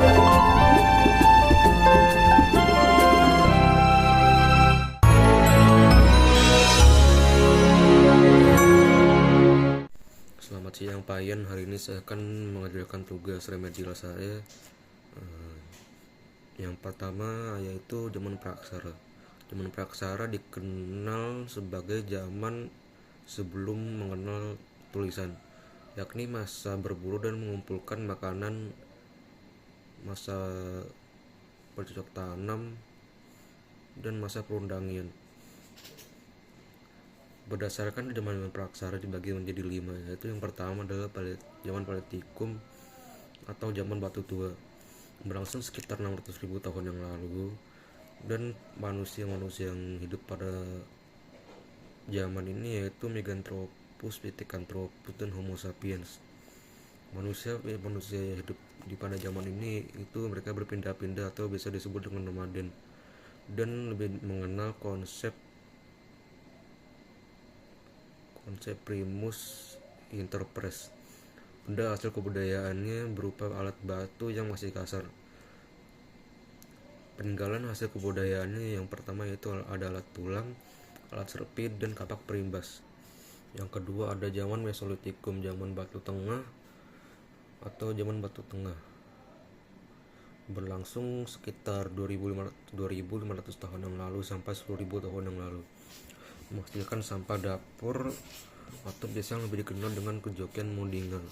Selamat siang Pak Ian, hari ini saya akan mengajarkan tugas remedial saya. Yang pertama yaitu zaman praksara. Zaman praksara dikenal sebagai zaman sebelum mengenal tulisan, yakni masa berburu dan mengumpulkan makanan, masa bercocok tanam, dan masa perundangian. Berdasarkan zaman praksara dibagi menjadi 5, yaitu yang pertama adalah zaman Paleolitikum atau zaman batu tua, berlangsung sekitar 600.000 tahun yang lalu, dan manusia-manusia yang hidup pada zaman ini yaitu Meganthropus, Pithecanthropus, dan Homo sapiens. Manusia yang hidup di pada zaman ini itu mereka berpindah-pindah atau bisa disebut dengan nomaden, dan lebih mengenal konsep primus inter pares. Benda hasil kebudayaannya berupa alat batu yang masih kasar. Peninggalan hasil kebudayaannya yang pertama yaitu ada alat tulang, alat serpit, dan kapak perimbas. Yang kedua ada zaman Mesolitikum, zaman batu tengah atau zaman batu tengah, berlangsung sekitar 2500 tahun yang lalu sampai 10.000 tahun yang lalu, menghasilkan sampah dapur atau biasa yang lebih dikenal dengan kejokian Mundingan.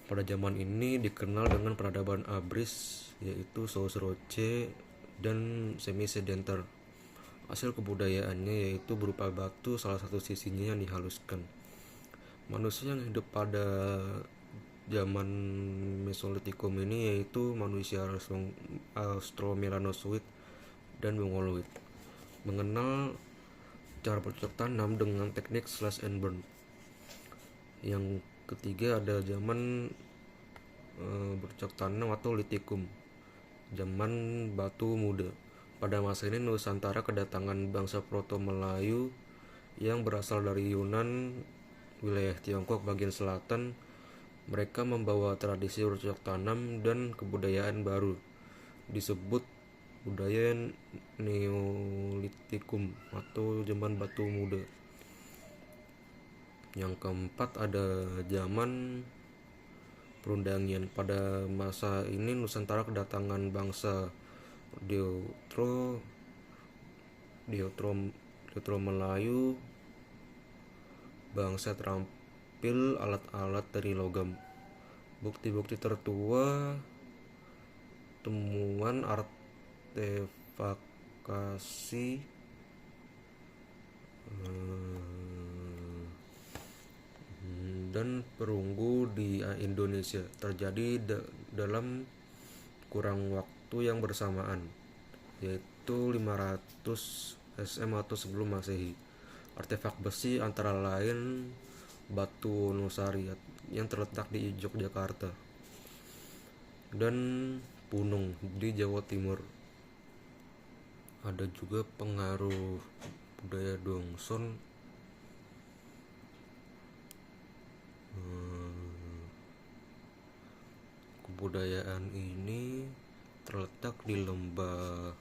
Pada zaman ini dikenal dengan peradaban Abris, yaitu Sausroche dan semi-sedenter. Hasil kebudayaannya yaitu berupa batu, salah satu sisinya yang dihaluskan. Manusia yang hidup pada zaman Mesolitikum ini yaitu manusia Australomelanozoid dan Mongoloid. Mengenal cara bercocok tanam dengan teknik slash and burn. Yang ketiga ada zaman bercocok tanam atau Litikum, zaman batu muda. Pada masa ini Nusantara kedatangan bangsa Proto-Melayu yang berasal dari Yunan, wilayah Tiongkok bagian selatan. Mereka membawa tradisi bercocok tanam dan kebudayaan baru, disebut budaya Neolitikum atau zaman batu muda. Yang keempat ada zaman perundangian. Pada masa ini Nusantara kedatangan bangsa Deutero Melayu. Bangsa terampil alat-alat dari logam. Bukti-bukti tertua temuan artefakasi dan perunggu di Indonesia terjadi dalam kurang waktu yang bersamaan, yaitu 500 SM atau sebelum Masehi. Artefak besi antara lain batu Nusari yang terletak di Yogyakarta dan Punung di Jawa Timur. Ada juga pengaruh budaya Dongson kebudayaan ini terletak di lembah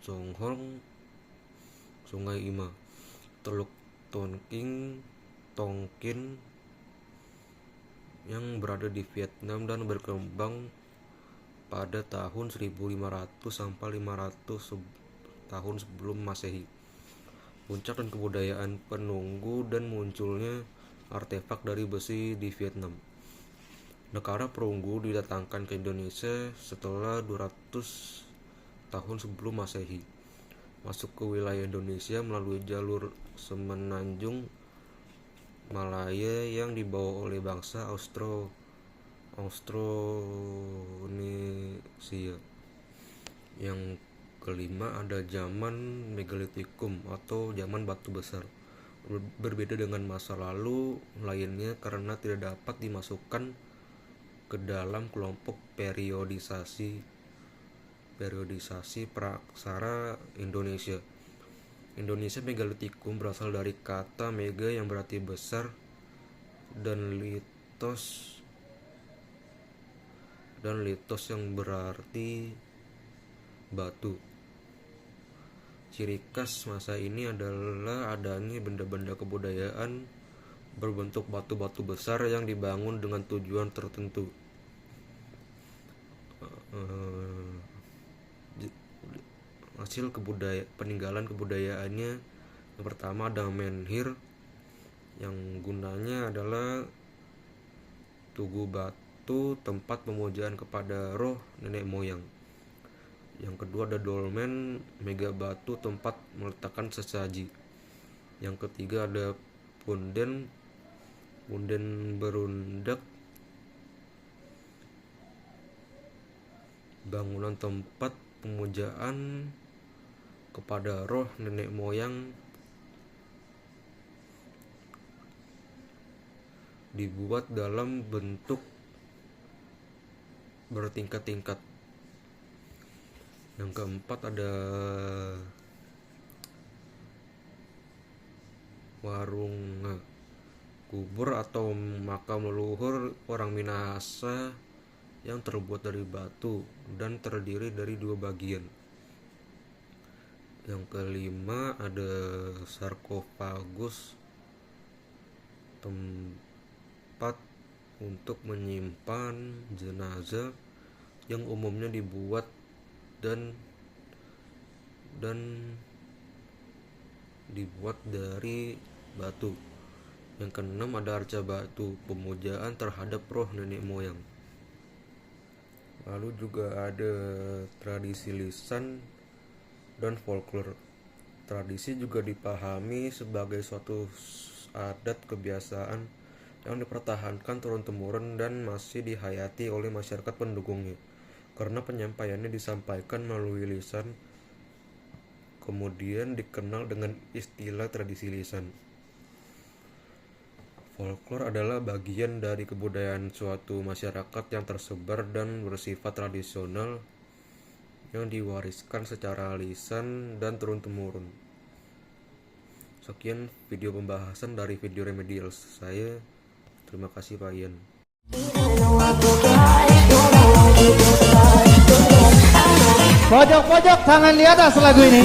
Songhong, Sungai Ima, Teluk Tonkin yang berada di Vietnam dan berkembang pada tahun 1500 sampai 500 tahun sebelum Masehi. Puncak dan kebudayaan penunggu dan munculnya artefak dari besi di Vietnam. Negara perunggu didatangkan ke Indonesia setelah 200 tahun sebelum Masehi. Masuk ke wilayah Indonesia melalui jalur Semenanjung Malaya yang dibawa oleh bangsa Austronesia. Yang kelima ada zaman Megalitikum atau zaman batu besar. Berbeda dengan masa lalu lainnya karena tidak dapat dimasukkan ke dalam kelompok periodisasi praksara Indonesia. Megalitikum berasal dari kata mega yang berarti besar dan litos dan litos yang berarti batu. Ciri khas masa ini adalah adanya benda-benda kebudayaan berbentuk batu-batu besar yang dibangun dengan tujuan tertentu. Hasil peninggalan kebudayaannya, yang pertama ada menhir yang gunanya adalah tugu batu tempat pemujaan kepada roh nenek moyang. Yang kedua ada dolmen, mega batu tempat meletakkan sesaji. Yang ketiga ada punden berundak, bangunan tempat pemujaan kepada roh nenek moyang, dibuat dalam bentuk bertingkat-tingkat. Yang keempat ada warung kubur atau makam leluhur orang Minahasa yang terbuat dari batu dan terdiri dari 2 bagian. Yang kelima ada sarkofagus, tempat untuk menyimpan jenazah yang umumnya dibuat dan dibuat dari batu. Yang keenam ada arca batu, pemujaan terhadap roh nenek moyang. Lalu juga ada tradisi lisan dan folklore. Tradisi juga dipahami sebagai suatu adat kebiasaan yang dipertahankan turun-temurun dan masih dihayati oleh masyarakat pendukungnya, karena penyampaiannya disampaikan melalui lisan, kemudian dikenal dengan istilah tradisi lisan. Folklore adalah bagian dari kebudayaan suatu masyarakat yang tersebar dan bersifat tradisional yang diwariskan secara lisan dan turun-temurun. Sekian video pembahasan dari video remedial saya. Terima kasih Pak Ian. Pojok-pojok tangan di atas lagu ini.